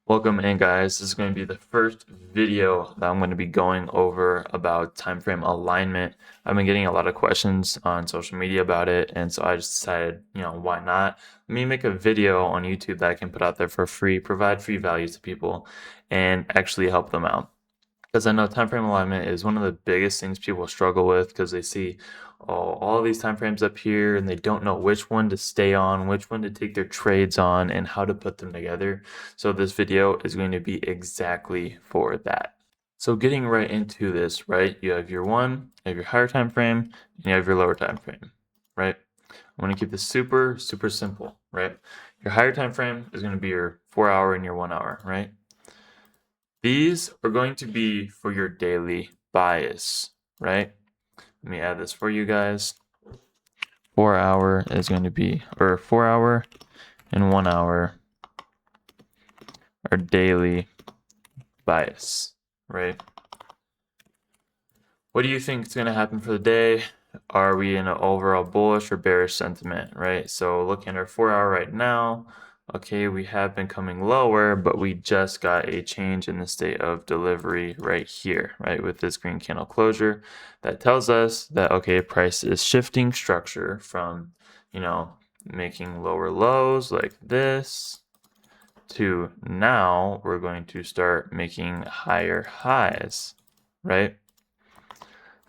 Welcome in, guys. This is going to be the first video that I'm going to be going over about time frame alignment. I've been getting a lot of questions on social media about it, and so I just decided, why not? Let me make a video on YouTube that I can put out there for free, provide free value to people, and actually help them out. Because I know time frame alignment is one of the biggest things people struggle with because they see all these time frames up here and they don't know which one to stay on, which one to take their trades on, and how to put them together. So this video is going to be exactly for that. So getting right into this, right? You have your one, you have your higher time frame, and you have your lower time frame, right? I'm going to keep this super, super simple, right? Your higher time frame is going to be your 4 hour and your 1 hour, right? These are going to be for your daily bias, right? Let me add this for you guys. 4 hour is going to be, or 4 hour and 1 hour are daily bias, right? What do you think is going to happen for the day? Are we in an overall bullish or bearish sentiment, right? So looking at our 4 hour right now, okay, we have been coming lower, but we just got a change in the state of delivery right here, right? With this green candle closure, that tells us that, okay, price is shifting structure from, making lower lows like this to now we're going to start making higher highs, right?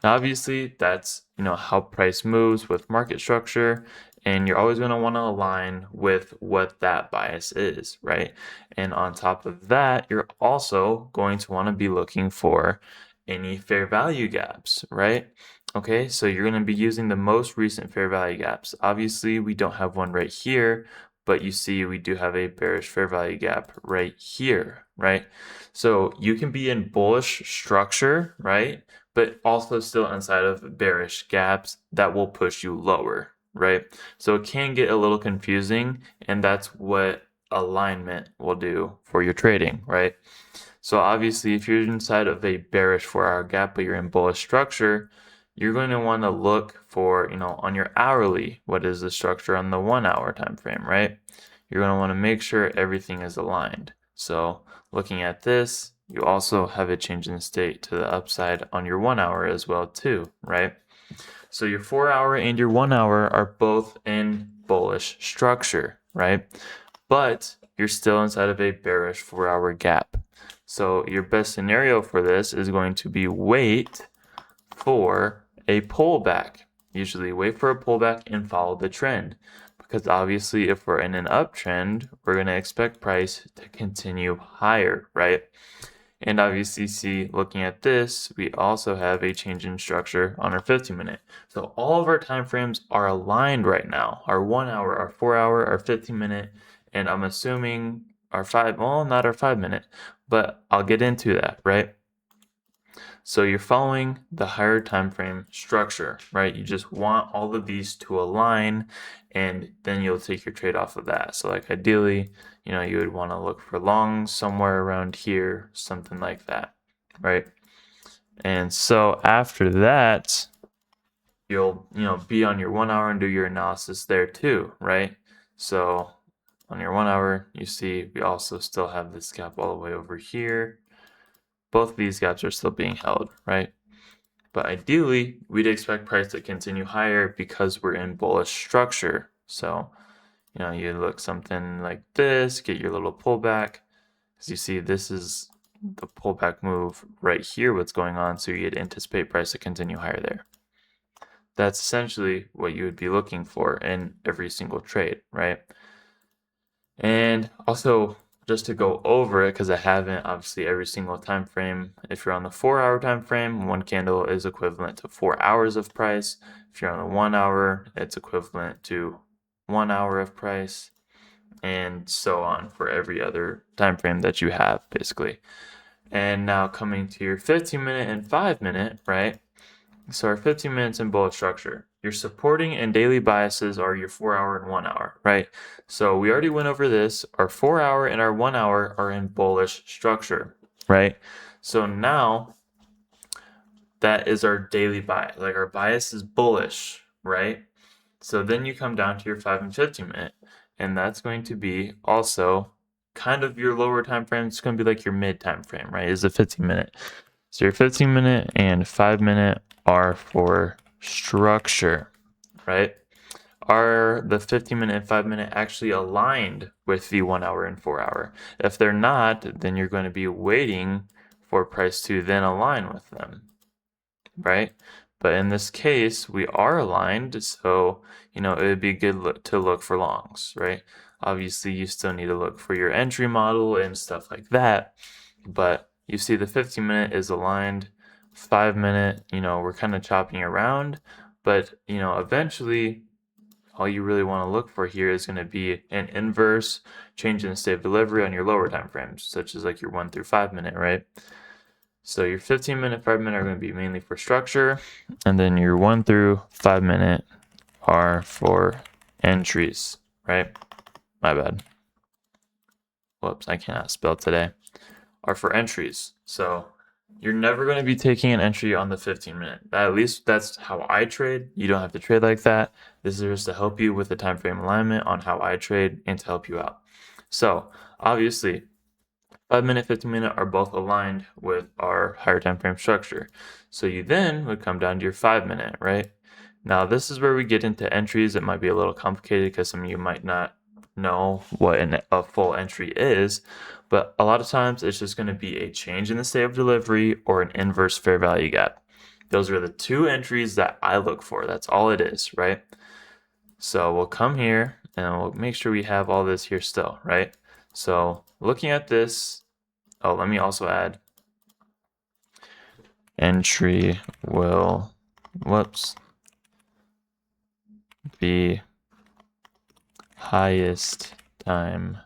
Now, obviously, that's how price moves with market structure, and you're always going to want to align with what that bias is, right? And on top of that, you're also going to want to be looking for any fair value gaps, right? Okay, so you're going to be using the most recent fair value gaps. Obviously, we don't have one right here, but you see we do have a bearish fair value gap right here, right? So you can be in bullish structure, right? But also still inside of bearish gaps that will push you lower, right? So it can get a little confusing, and that's what alignment will do for your trading, right? So obviously, if you're inside of a bearish 4 hour gap, but you're in bullish structure, you're going to want to look for, on your hourly, what is the structure on the 1 hour time frame, right? You're going to want to make sure everything is aligned. So looking at this, you also have a change in state to the upside on your 1 hour as well too, right? So your 4 hour and your 1 hour are both in bullish structure, right? But you're still inside of a bearish 4 hour gap. So your best scenario for this is going to be wait for a pullback. Usually wait for a pullback and follow the trend. Because obviously if we're in an uptrend, we're going to expect price to continue higher, right? And obviously see, looking at this, we also have a change in structure on our 15-minute. So all of our time frames are aligned right now. Our 1 hour, our 4 hour, our 15-minute, and I'm assuming our not our 5-minute, but I'll get into that, right? So you're following the higher time frame structure, right? You just want all of these to align, and then you'll take your trade off of that. So like ideally, you would want to look for longs somewhere around here, something like that, right? And so after that, you'll be on your 1 hour and do your analysis there too, right? So on your 1 hour, you see we also still have this gap all the way over here. Both of these gaps are still being held, right? But ideally, we'd expect price to continue higher because we're in bullish structure. So, you look something like this, get your little pullback. As you see, this is the pullback move right here, what's going on. So you'd anticipate price to continue higher there. That's essentially what you would be looking for in every single trade, right? And also, just to go over it, because I haven't, obviously every single time frame, if you're on the 4 hour time frame, one candle is equivalent to 4 hours of price. If you're on the 1 hour, it's equivalent to 1 hour of price, and so on for every other time frame that you have, basically. And now coming to your 15-minute and 5-minute, right? So our 15 minutes in bullet structure. Your supporting and daily biases are your 4 hour and 1 hour, right? So we already went over this. Our 4 hour and our 1 hour are in bullish structure, right? So now that is our daily bias. Like our bias is bullish, right? So then you come down to your 5 and 15-minute, and that's going to be also kind of your lower time frame. It's going to be like your mid time frame, right? Is a 15-minute. So your 15-minute and 5-minute are for structure, right? Are the 15-minute and 5-minute actually aligned with the 1 hour and 4 hour? If they're not, then you're going to be waiting for price to then align with them, right? But in this case, we are aligned, so it would be good to look for longs, right? Obviously, you still need to look for your entry model and stuff like that, but you see the 15-minute is aligned, 5-minute, we're kind of chopping around, but eventually all you really want to look for here is going to be an inverse change in state of delivery on your lower time frames, such as like your 1 through 5-minute, right? So your 15-minute, 5-minute are going to be mainly for structure, and then your 1 through 5-minute are for entries, right? My bad. Whoops, I cannot spell today. Are for entries. So you're never going to be taking an entry on the 15-minute. At least that's how I trade. You don't have to trade like that. This is just to help you with the time frame alignment on how I trade and to help you out. So obviously, 5-minute, 15-minute are both aligned with our higher time frame structure. So you then would come down to your 5-minute, right? Now this is where we get into entries. It might be a little complicated because some of you might not know what a full entry is, but a lot of times it's just going to be a change in the state of delivery or an inverse fair value gap. Those are the two entries that I look for. That's all it is, right? So we'll come here and we'll make sure we have all this here still, right? So looking at this, let me also add entry will, be highest time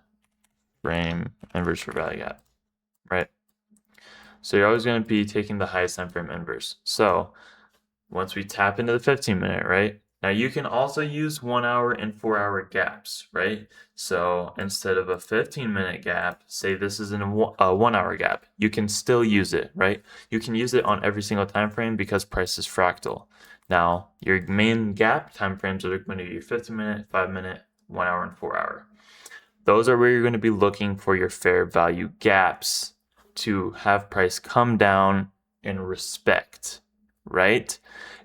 frame inverse fair value gap, right? So you're always going to be taking the highest time frame inverse. So once we tap into the 15-minute, right? Now you can also use 1 hour and 4 hour gaps, right? So instead of a 15-minute gap, say this is in a 1 hour gap, you can still use it, right? You can use it on every single time frame because price is fractal. Now your main gap time frames are going to be your 15-minute, 5-minute, 1 hour, and 4 hour. Those are where you're going to be looking for your fair value gaps to have price come down in respect, right?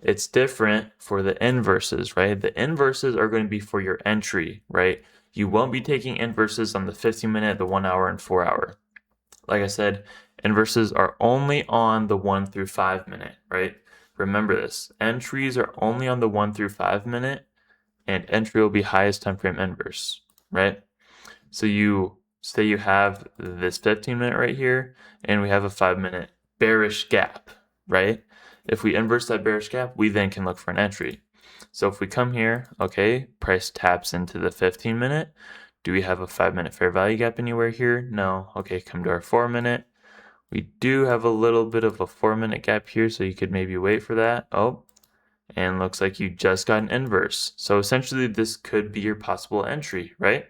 It's different for the inverses, right? The inverses are going to be for your entry, right? You won't be taking inverses on the 15-minute, the 1 hour, and 4 hour. Like I said, inverses are only on the 1 through 5-minute, right? Remember this. Entries are only on the 1 through 5-minute, and entry will be highest time frame inverse, right? So you say you have this 15-minute right here, and we have a 5-minute bearish gap, right? If we inverse that bearish gap, we then can look for an entry. So if we come here, okay, price taps into the 15-minute. Do we have a 5-minute fair value gap anywhere here? No. Okay, come to our 4-minute. We do have a little bit of a 4-minute gap here, so you could maybe wait for that. Oh, and looks like you just got an inverse. So essentially this could be your possible entry, right?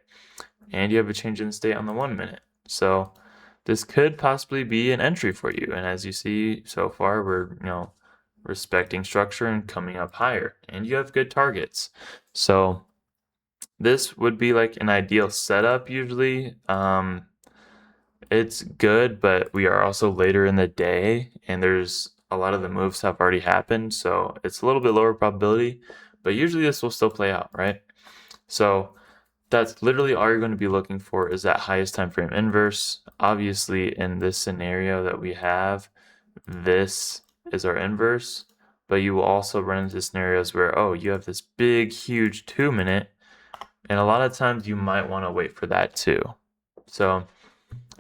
And you have a change in state on the 1-minute. So this could possibly be an entry for you. And as you see so far, we're, respecting structure and coming up higher, and you have good targets. So this would be like an ideal setup usually. It's good, but we are also later in the day, and there's a lot of the moves have already happened, so it's a little bit lower probability, but usually this will still play out, right? So that's literally all you're going to be looking for is that highest time frame inverse. Obviously, in this scenario that we have, this is our inverse, but you will also run into scenarios where, oh, you have this big, huge 2-minute, and a lot of times you might want to wait for that too. So,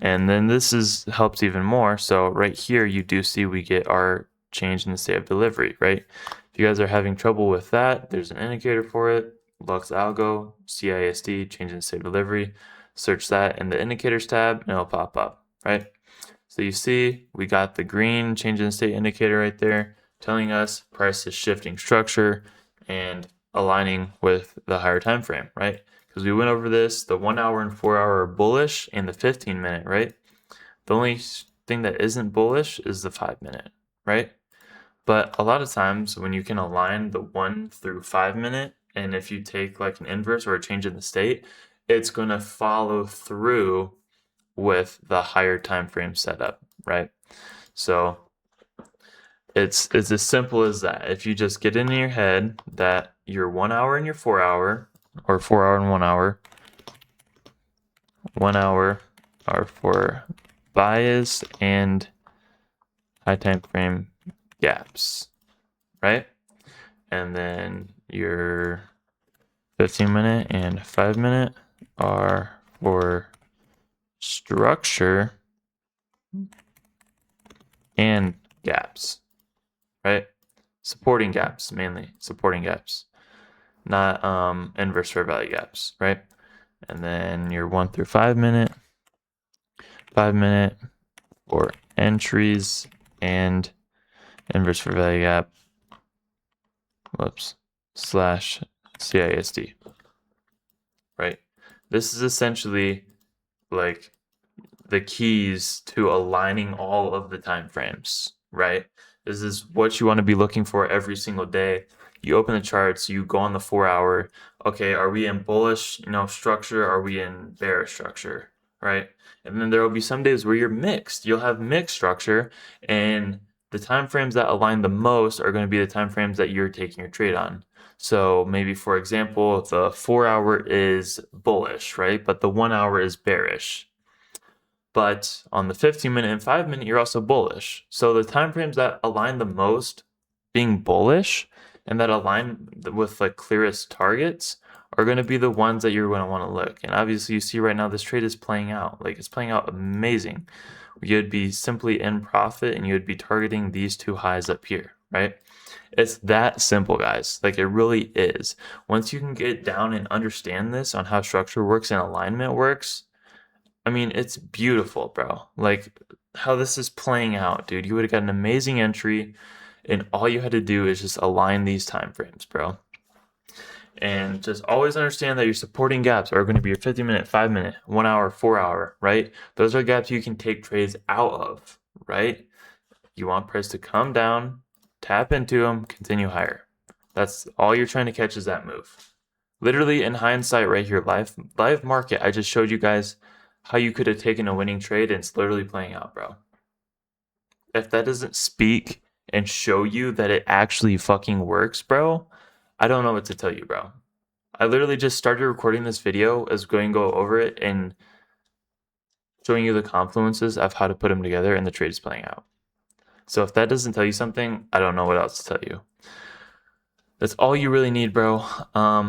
and then this helps even more. So right here, you do see we get our change in the state of delivery, right? If you guys are having trouble with that, there's an indicator for it. Lux Algo, CISD, change in state of delivery. Search that in the indicators tab and it'll pop up, right? So you see we got the green change in state indicator right there telling us price is shifting structure and aligning with the higher time frame, right? Because we went over this, the 1 hour and 4 hour are bullish and the 15-minute, right? The only thing that isn't bullish is the 5-minute, right? But a lot of times when you can align the 1 through 5-minute, and if you take like an inverse or a change in the state, it's going to follow through with the higher time frame setup, right? So it's as simple as that. If you just get in your head that your 1 hour and your 4 hour, or 4 hour and 1 hour, 1 hour are for bias and high time frame gaps, right? And then your 15-minute and 5-minute are for structure and gaps, right? Supporting gaps, mainly supporting gaps, not inverse fair value gaps, right? And then your 1 through 5-minute, 5-minute for entries and inverse fair value gap, slash CISD, right? This is essentially like the keys to aligning all of the time frames, right? This is what you want to be looking for every single day. You open the charts, you go on the 4 hour. Okay, are we in bullish, structure? Are we in bearish structure, right? And then there will be some days where you're mixed. You'll have mixed structure, and the time frames that align the most are going to be the time frames that you're taking your trade on. So maybe, for example, the 4 hour is bullish, right? But the 1 hour is bearish. But on the 15-minute and 5-minute, you're also bullish. So the time frames that align the most being bullish and that align with the clearest targets are going to be the ones that you're going to want to look. And obviously you see right now this trade is playing out. Like, it's playing out amazing. You'd be simply in profit and you'd be targeting these two highs up here, right? It's that simple, guys. Like, it really is. Once you can get down and understand this on how structure works and alignment works, I mean, it's beautiful, bro. Like, how this is playing out, dude. You would have got an amazing entry, and all you had to do is just align these time frames, bro. And just always understand that your supporting gaps are going to be your 50-minute, 5-minute, 1 hour, 4 hour, right? Those are gaps you can take trades out of, right? You want price to come down, tap into them, continue higher. That's all you're trying to catch, is that move. Literally, in hindsight, right here, live market, I just showed you guys how you could have taken a winning trade, and it's literally playing out, bro. If that doesn't speak and show you that it actually fucking works, bro, I don't know what to tell you, bro. I literally just started recording this video as going to go over it and showing you the confluences of how to put them together, and the trade is playing out. So if that doesn't tell you something, I don't know what else to tell you. That's all you really need, bro.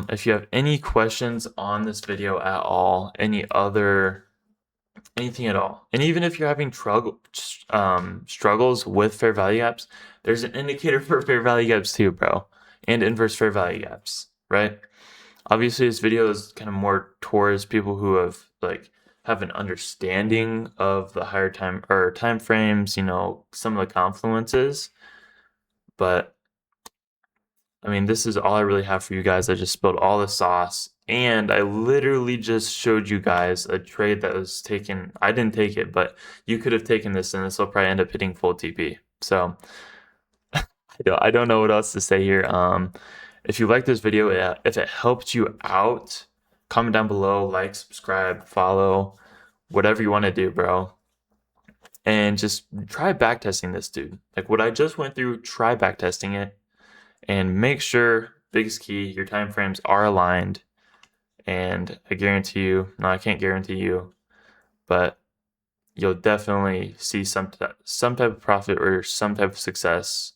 If you have any questions on this video at all, anything at all, and even if you're having struggles with fair value gaps, there's an indicator for fair value gaps too, bro, and inverse fair value gaps, right? Obviously, this video is kind of more towards people who have an understanding of the higher time frames, some of the confluences. But I mean, this is all I really have for you guys. I just spilled all the sauce, and I literally just showed you guys a trade that was taken. I didn't take it, but you could have taken this, and this will probably end up hitting full TP. So I don't know what else to say here. If you like this video, if it helped you out, comment down below, like, subscribe, follow, whatever you want to do, bro. And just try backtesting this, dude. Like what I just went through, try backtesting it. And make sure, biggest key, your time frames are aligned. And I guarantee you, no, I can't guarantee you, but you'll definitely see some type of profit or some type of success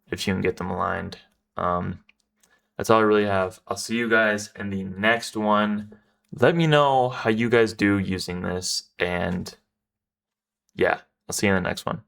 if you can get them aligned. That's all I really have. I'll see you guys in the next one. Let me know how you guys do using this. And yeah, I'll see you in the next one.